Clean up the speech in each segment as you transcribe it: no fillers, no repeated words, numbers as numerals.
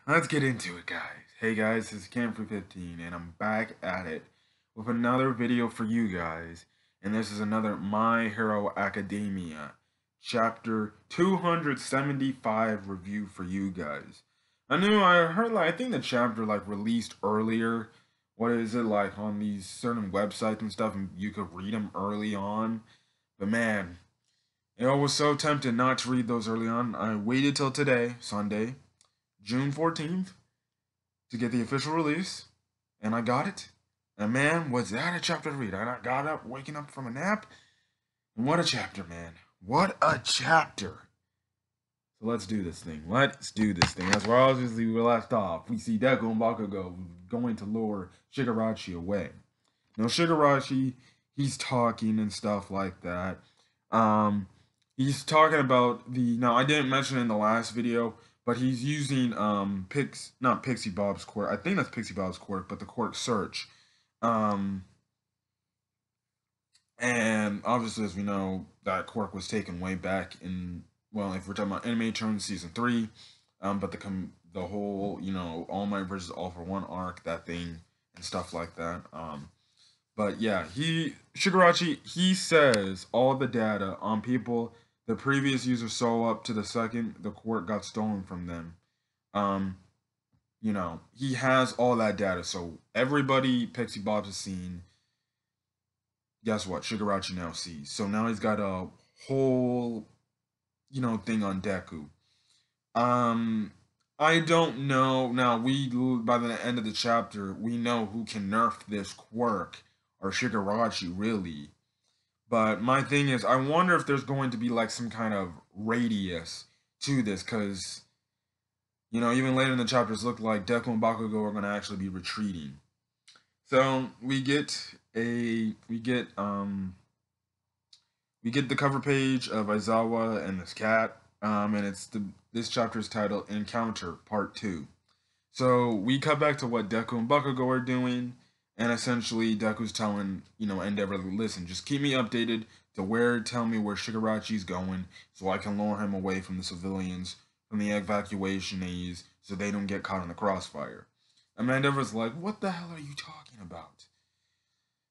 Let's get into it, guys. Hey guys, this is Cam315, and I'm back at it with another video for you guys. And this is another My Hero Academia chapter 275 review for you guys. I heard I think the chapter released earlier. What is it like on these certain websites and stuff, and you could read them early on. But man, I was so tempted not to read those early on. I waited till today, Sunday, June 14th, to get the official release, and I got it. And man, was that a chapter to read. I got up, waking up from a nap, and what a chapter, man. What a chapter. So let's do this thing. Let's do this thing. That's where obviously we left off. We see Deku and Bakugo going to lure Shigarashi away. Now Shigarashi, he's talking and stuff like that. He's talking about now I didn't mention it in the last video, but he's using not Pixie Bob's quirk. I think that's Pixie Bob's quirk, but the quirk search. And obviously, as we know, that quirk was taken way back in, well, if we're talking about Anime Turn Season 3, but the whole, All Might versus All for One arc, that thing, and stuff like that. But yeah, Shigarashi, he says all the data on people the previous user saw up to the second the quirk got stolen from them. He has all that data. So everybody Pixie Bob has seen, guess what? Shigarashi now sees. So now he's got a whole, thing on Deku. I don't know. Now by the end of the chapter, we know who can nerf this quirk, or Shigarashi, really. But my thing is, I wonder if there's going to be like some kind of radius to this, because even later in the chapters, look like Deku and Bakugo are going to actually be retreating. So we get the cover page of Aizawa and this cat, and this chapter is titled Encounter Part 2. So we cut back to what Deku and Bakugo are doing, and essentially Deku's telling, Endeavor, listen, just keep me updated to tell me where Shigarashi's going, so I can lure him away from the civilians, from the evacuation aids, so they don't get caught in the crossfire. And Endeavor's like, what the hell are you talking about?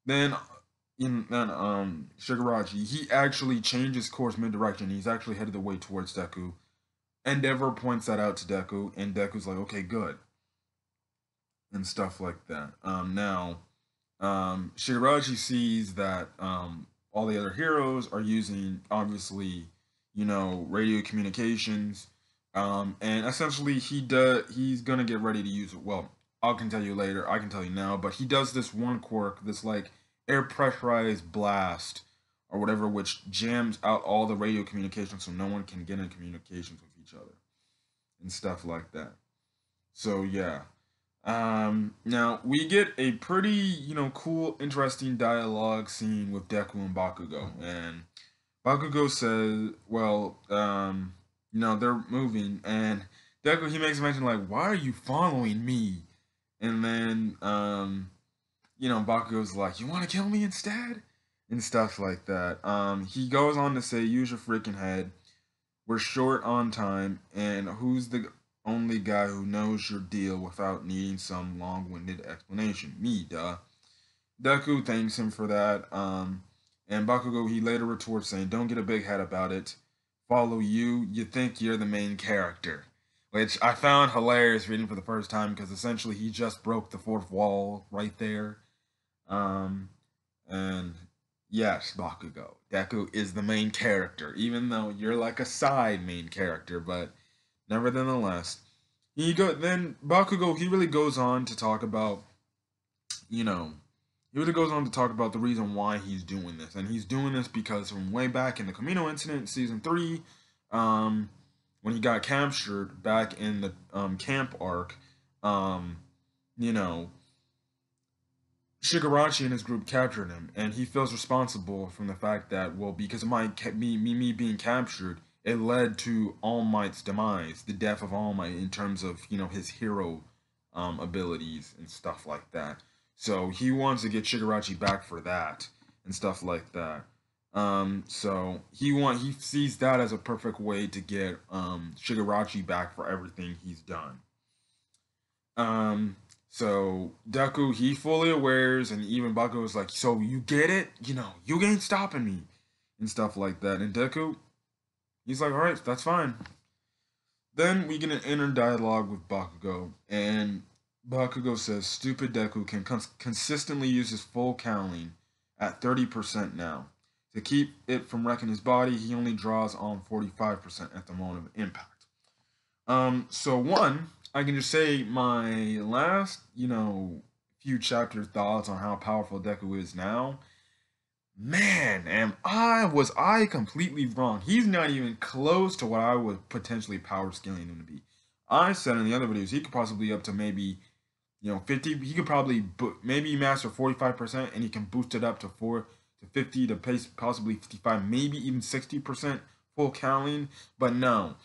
Then Shigarashi, he actually changes course mid-direction. He's actually headed away towards Deku. Endeavor points that out to Deku, and Deku's like, okay, good. And stuff like that. Shigarashi sees that all the other heroes are using, obviously, radio communications. And essentially he's gonna get ready to use it. Well, I can tell you later, I can tell you now, but he does this one quirk, this like air pressurized blast or whatever, which jams out all the radio communications so no one can get in communications with each other and stuff like that. So yeah. Now we get a pretty, cool, interesting dialogue scene with Deku and Bakugo, and Bakugo says, well, they're moving, and Deku, he makes a mention like, why are you following me? And then, Bakugo's like, you want to kill me instead? And stuff like that. He goes on to say, use your freaking head. We're short on time, and who's the only guy who knows your deal without needing some long-winded explanation? Me, duh. Deku thanks him for that. And Bakugo, he later retorts saying, don't get a big head about it. Follow you. You think you're the main character. Which I found hilarious reading for the first time, because essentially he just broke the fourth wall right there. And yes, Bakugo, Deku is the main character, even though you're like a side main character, but nevertheless. Then Bakugo, he really goes on to talk about, he really goes on to talk about the reason why he's doing this. And he's doing this because from way back in the Camino incident, Season 3, when he got captured back in the camp arc, Shigarashi and his group captured him, and he feels responsible from the fact that, well, because of me being captured, it led to All Might's demise, the death of All Might in terms of, his hero abilities and stuff like that. So he wants to get Shigarashi back for that and stuff like that. So he sees that as a perfect way to get Shigarashi back for everything he's done. So Deku, he fully awares, and even Bakugo was like, so you get it? You ain't stopping me, and stuff like that. And Deku, he's like, all right, that's fine. Then we get an inner dialogue with Bakugo, and Bakugo says, stupid Deku can consistently use his full cowling at 30% now. To keep it from wrecking his body, he only draws on 45% at the moment of impact. So one, I can just say my last, few chapter thoughts on how powerful Deku is now. Man, was I completely wrong? He's not even close to what I was potentially power scaling him to be. I said in the other videos he could possibly up to maybe 50. He could probably maybe master 45%, and he can boost it up to 50 to pace possibly 55, maybe even 60% full cowling. But no,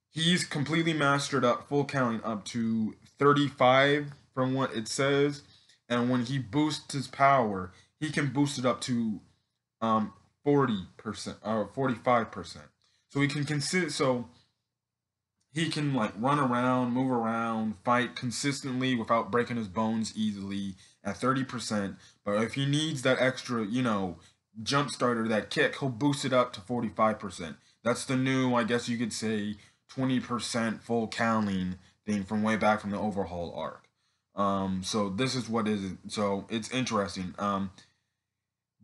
he's completely mastered up full counting up to 35 from what it says. And when he boosts his power, he can boost it up to 40% or 45%. So he can he can like run around, move around, fight consistently without breaking his bones easily at 30%. But if he needs that extra, jump starter, that kick, he'll boost it up to 45%. That's the new, I guess you could say, 20% full counting thing from way back from the overhaul arc. So this is what is it. So it's interesting.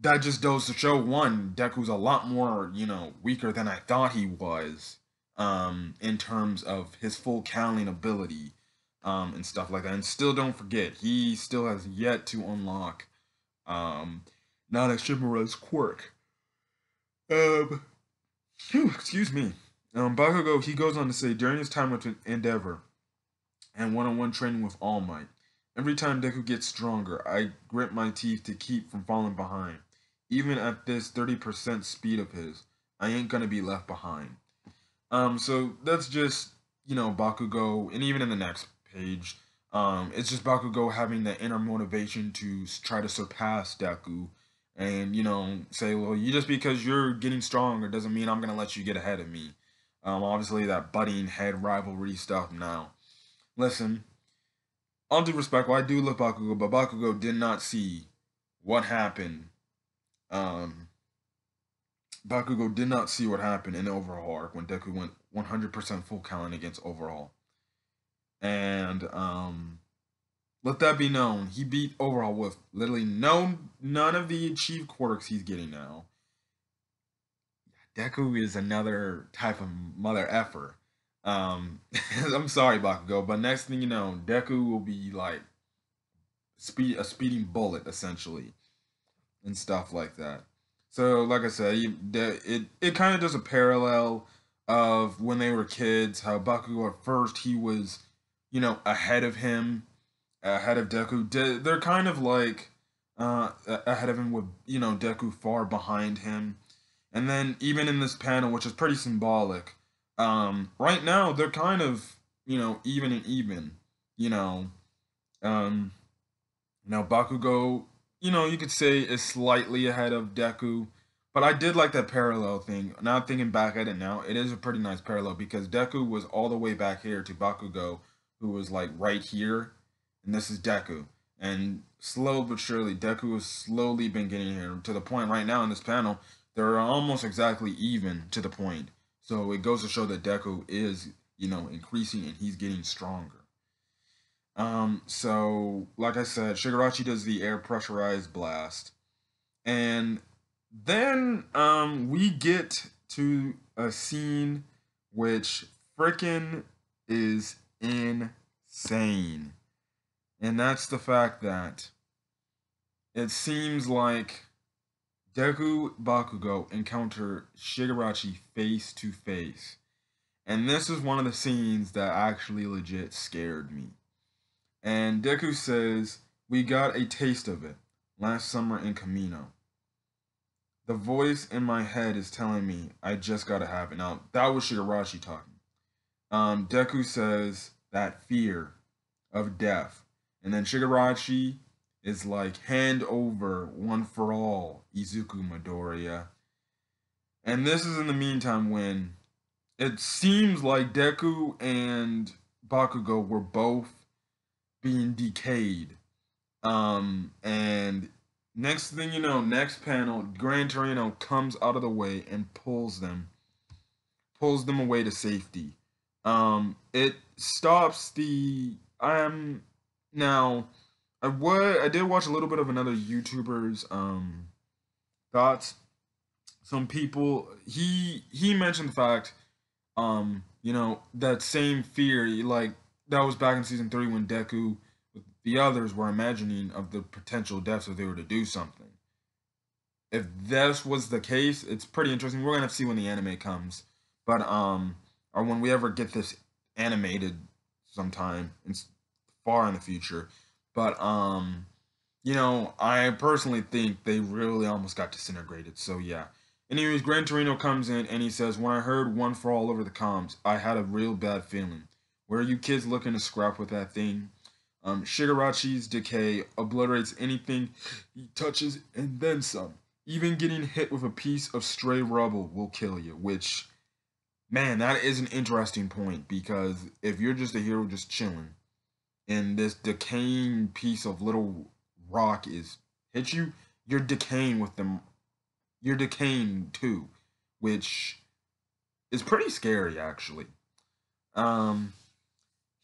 That just goes to show, one, Deku's a lot more, weaker than I thought he was, in terms of his full counting ability, and stuff like that. And still, don't forget, he still has yet to unlock, Nana Shimura's quirk. Excuse me. Bakugo, he goes on to say, during his time with Endeavor and one-on-one training with All Might, every time Deku gets stronger, I grit my teeth to keep from falling behind. Even at this 30% speed of his, I ain't gonna be left behind. So that's just, Bakugo, and even in the next page, it's just Bakugo having the inner motivation to try to surpass Deku, and, say, well, just because you're getting stronger doesn't mean I'm gonna let you get ahead of me. Obviously that butting head rivalry stuff now. Listen, all due respect, well, I do love Bakugo, but Bakugo did not see what happened. Bakugo did not see what happened in the Overhaul arc when Deku went 100% full count against Overhaul. And let that be known, he beat Overhaul with literally none of the achieved quirks he's getting now. Deku is another type of mother effer. I'm sorry, Bakugo, but next thing you know, Deku will be like a speeding bullet essentially, and stuff like that. So, like I said, it kind of does a parallel of when they were kids. How Bakugo at first he was, ahead of him, ahead of Deku. They're kind of like ahead of him with Deku far behind him. And then even in this panel, which is pretty symbolic, right now they're kind of even and even. You know, now Bakugo, you could say is slightly ahead of Deku, but I did like that parallel thing. Now thinking back at it now, it is a pretty nice parallel because Deku was all the way back here to Bakugo, who was like right here, and this is Deku. And slow but surely, Deku has slowly been getting here to the point right now in this panel, they're almost exactly even to the point. So it goes to show that Deku is, increasing and he's getting stronger. So like I said, Shigaraki does the air pressurized blast. And then we get to a scene which frickin' is insane. And that's the fact that it seems like Deku Bakugo encounter Shigaraki face to face. And this is one of the scenes that actually legit scared me. And Deku says, "We got a taste of it last summer in Kamino. The voice in my head is telling me I just gotta have it." Now, that was Shigaraki talking. Deku says that fear of death. And then Shigaraki is like, "Hand over one for all, Izuku Midoriya." And this is in the meantime when it seems like Deku and Bakugo were both being decayed. And next thing you know, next panel, Gran Torino comes out of the way and pulls them away to safety. It stops the. Now. I did watch a little bit of another YouTuber's thoughts. Some people he mentioned the fact that same fear, like that was back in season 3 when Deku with the others were imagining of the potential deaths if they were to do something. If this was the case, it's pretty interesting. We're gonna have to see when the anime comes, but or when we ever get this animated sometime far in the future. But I personally think they really almost got disintegrated. So yeah. Anyways, Gran Torino comes in and he says, "When I heard one for all over the comms, I had a real bad feeling. Where are you kids looking to scrap with that thing? Shigarachi's decay obliterates anything he touches and then some. Even getting hit with a piece of stray rubble will kill you." Which, man, that is an interesting point, because if you're just a hero just chilling and this decaying piece of little rock is hit you, you're decaying with them. You're decaying too, which is pretty scary actually. Um,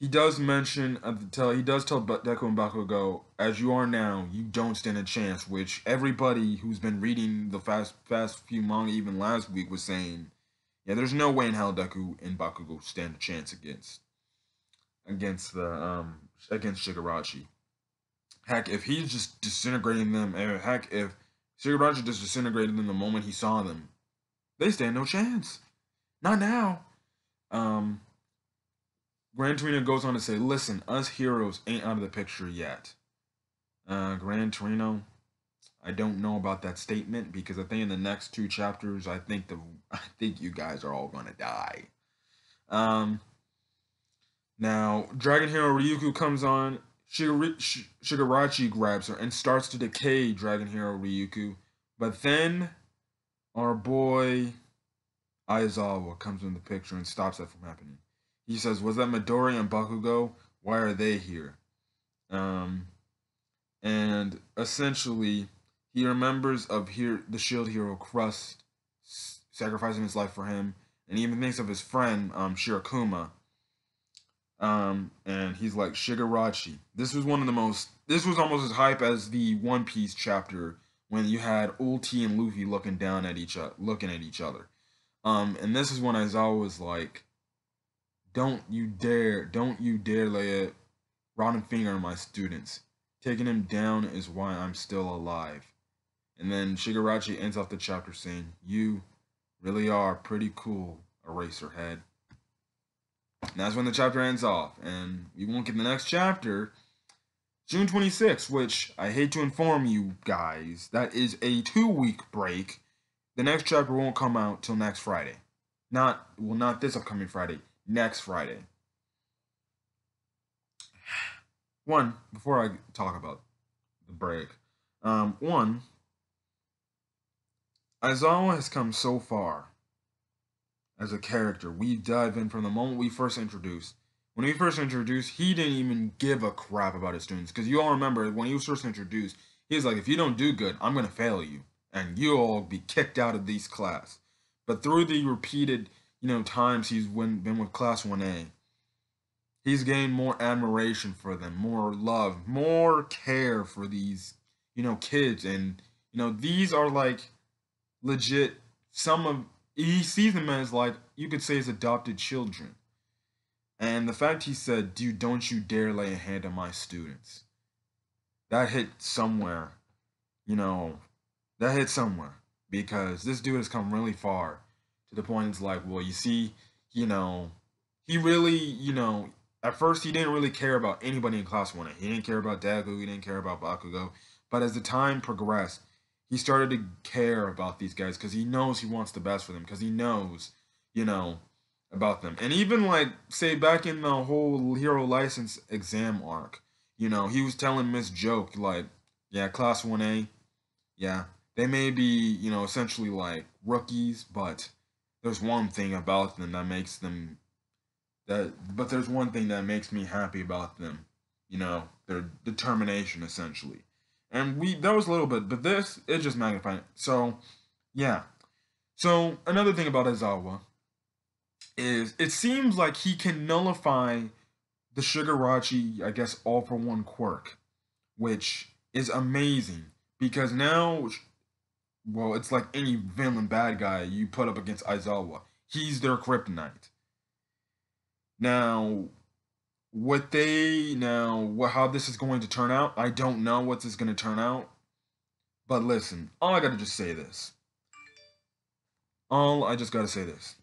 he does mention he does tell Deku and Bakugo, "As you are now, you don't stand a chance." Which everybody who's been reading the fast few manga even last week was saying, yeah, there's no way in hell Deku and Bakugo stand a chance against Shigarachi. Heck, if he's just disintegrating them, heck, if Shigarachi just disintegrated them the moment he saw them, they stand no chance. Not now. Um, Gran Torino goes on to say, "Listen, us heroes ain't out of the picture yet." Gran Torino, I don't know about that statement, because I think in the next 2 chapters, I think you guys are all gonna die. Um, Now, Dragon Hero Ryuku comes on. Shigarachi grabs her and starts to decay Dragon Hero Ryuku. But then our boy Aizawa comes in the picture and stops that from happening. He says, "Was that Midori and Bakugo? Why are they here?" Um, and essentially, he remembers of the Shield Hero Crust sacrificing his life for him, and he even thinks of his friend Shirakuma. And he's like, "Shigarachi, this was almost as hype as the One Piece chapter when you had Ulti and Luffy looking at each other. And this is when Aizawa was like, don't you dare lay a rotten finger on my students. Taking him down is why I'm still alive." And then Shigarachi ends off the chapter saying, "You really are pretty cool, Eraserhead." And that's when the chapter ends off. And we won't get the next chapter June 26th, which I hate to inform you guys, that is a 2-week break. The next chapter won't come out till next Friday. Not this upcoming Friday, next Friday. One, before I talk about the break, one, Aizawa has come so far as a character. We dive in from the moment we first introduced. When he first introduced, he didn't even give a crap about his students. Because you all remember, when he was first introduced, he was like, "If you don't do good, I'm going to fail you. And you'll all be kicked out of this class." But through the repeated, times he's been with Class 1A, he's gained more admiration for them, more love, more care for these, kids. And, these are like legit, he sees them as like, you could say, his adopted children. And the fact he said, "Dude, don't you dare lay a hand on my students," that hit somewhere, that hit somewhere. Because this dude has come really far to the point it's like, well, you see, he really, at first he didn't really care about anybody in Class 1A. He didn't care about Deku, he didn't care about Bakugo. But as the time progressed, he started to care about these guys because he knows he wants the best for them, because he knows, about them. And even like, say, back in the whole hero license exam arc, he was telling Miss Joke, like, yeah, Class 1A, yeah, they may be, essentially like rookies, but there's one thing about them that makes them but there's one thing that makes me happy about them. their determination essentially. And that was a little bit, but this it just magnified it. So yeah. So another thing about Aizawa is it seems like he can nullify the Shigarashi, I guess, all for one quirk, which is amazing because now, well, it's like any villain bad guy you put up against Aizawa. He's their kryptonite. Now, how this is going to turn out, I don't know what this is going to turn out. But listen, all I gotta just say this. All I just gotta say this.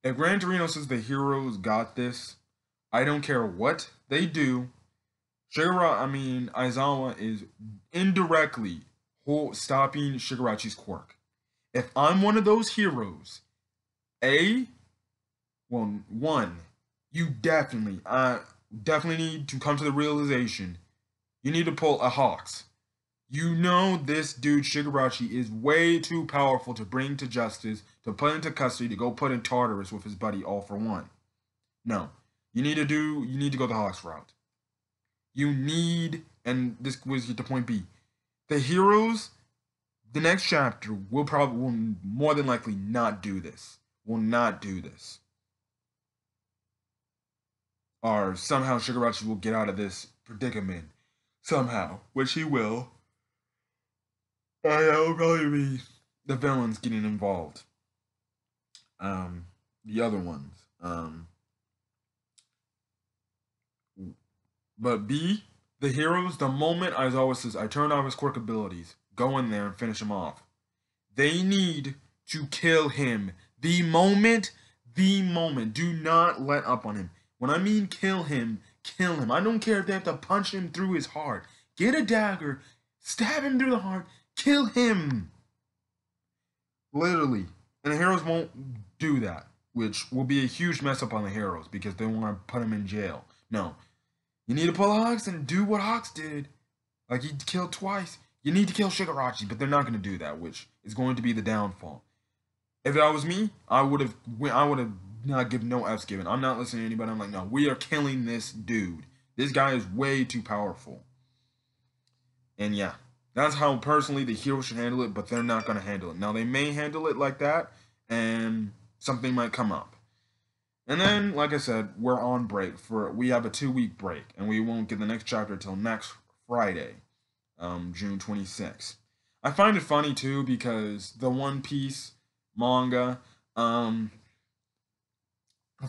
If Gran Torino says the heroes got this, I don't care what they do. Aizawa is indirectly stopping Shigarachi's quirk. If I'm one of those heroes, one, you definitely need to come to the realization you need to pull a Hawks. You know this dude Shigarashi is way too powerful to bring to justice, to put into custody, to go put in Tartarus with his buddy all for one. No. You need to go the Hawks route. And this was get to point B. The heroes, the next chapter will more than likely not do this. Will not do this. Or somehow Shigarashi will get out of this predicament. Somehow. Which he will. And that will probably be the villains getting involved. The other ones. But B, the heroes, the moment Aizawa says, I turned off his quirk abilities, go in there and finish him off. They need to kill him. The moment. Do not let up on him. When I mean kill him, kill him. I don't care if they have to punch him through his heart. Get a dagger, stab him through the heart, kill him. Literally. And the heroes won't do that, which will be a huge mess up on the heroes because they want to put him in jail. No. You need to pull Hawks and do what Hawks did. Like he killed twice. You need to kill Shigarashi, but they're not going to do that, which is going to be the downfall. If that was me, I would have not given no F's given. I'm not listening to anybody. I'm like, no, we are killing this dude. This guy is way too powerful. And yeah, that's how personally the hero should handle it, but they're not going to handle it. Now, they may handle it like that, and something might come up. And then, like I said, we're on break. We have a 2-week break, and we won't get the next chapter until next Friday, June 26th. I find it funny, too, because the One Piece manga, for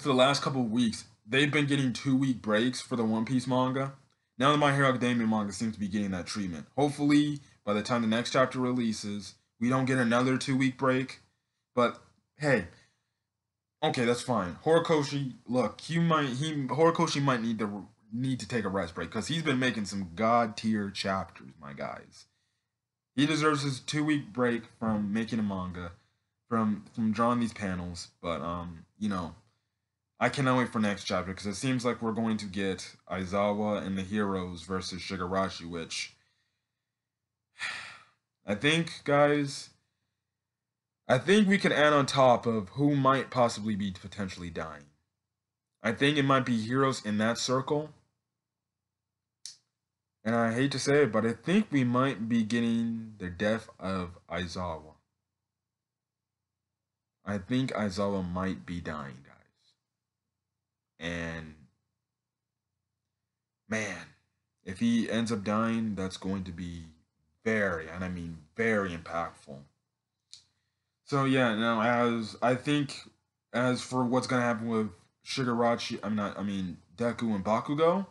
the last couple of weeks, they've been getting 2-week breaks for the One Piece manga. Now the My Hero Academia manga seems to be getting that treatment. Hopefully, by the time the next chapter releases, we don't get another 2-week break. But, hey, okay, that's fine. Horikoshi, look, Horikoshi might need to take a rest break because he's been making some god tier chapters, my guys. He deserves his 2-week break from making a manga, from drawing these panels. But I cannot wait for next chapter because it seems like we're going to get Aizawa and the heroes versus Shigarashi, which I think, guys. I think we could add on top of who might possibly be potentially dying. I think it might be heroes in that circle. And I hate to say it, but I think we might be getting the death of Aizawa. I think Aizawa might be dying, guys. And, man, if he ends up dying, that's going to be very, and I mean very impactful. So yeah, now as for what's gonna happen with Shigarashi, Deku and Bakugo,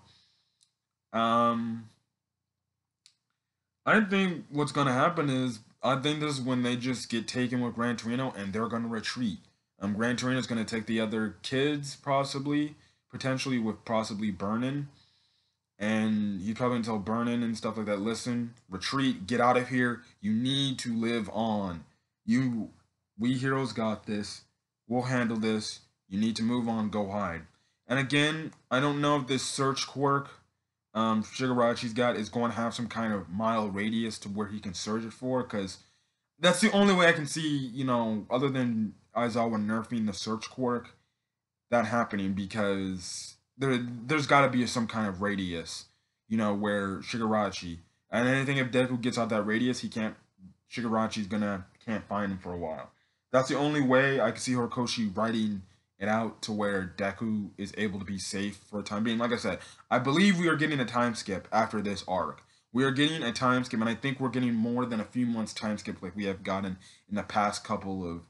I think what's gonna happen is I think this is when they just get taken with Gran Torino and they're gonna retreat. Gran Torino's gonna take the other kids potentially with possibly Burnin. And he's probably gonna tell Burnin and stuff like that, listen, retreat, get out of here. You need to live on. We heroes got this. We'll handle this. You need to move on, go hide. And again, I don't know if this search quirk Shigarachi's got is going to have some kind of mile radius to where he can search it for, because that's the only way I can see, other than Aizawa nerfing the search quirk, that happening, because there's got to be some kind of radius, where Shigarashi, and anything if Deku gets out that radius, he can't. Shigarachi's gonna can't find him for a while. That's the only way I can see Horikoshi writing it out to where Deku is able to be safe for a time being. Like I said, I believe we are getting a time skip after this arc. We are getting a time skip, and I think we're getting more than a few months time skip like we have gotten in the past couple of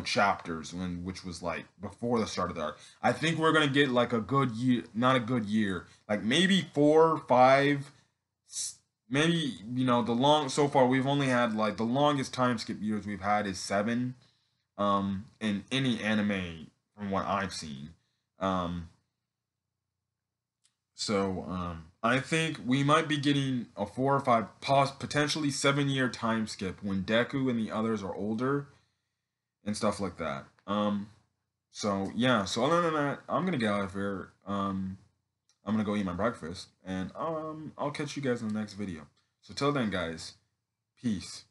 chapters which was like before the start of the arc. I think we're gonna get like a good year, not a good year, like maybe 4, 5, maybe the long so far we've only had like the longest time skip years we've had is 7, in any anime from what I've seen. Um, I think we might be getting a 4 or 5, potentially 7 year time skip when Deku and the others are older and stuff like that. So yeah. So other than that, I'm gonna get out of here. I'm gonna go eat my breakfast, and I'll catch you guys in the next video. So till then, guys, peace.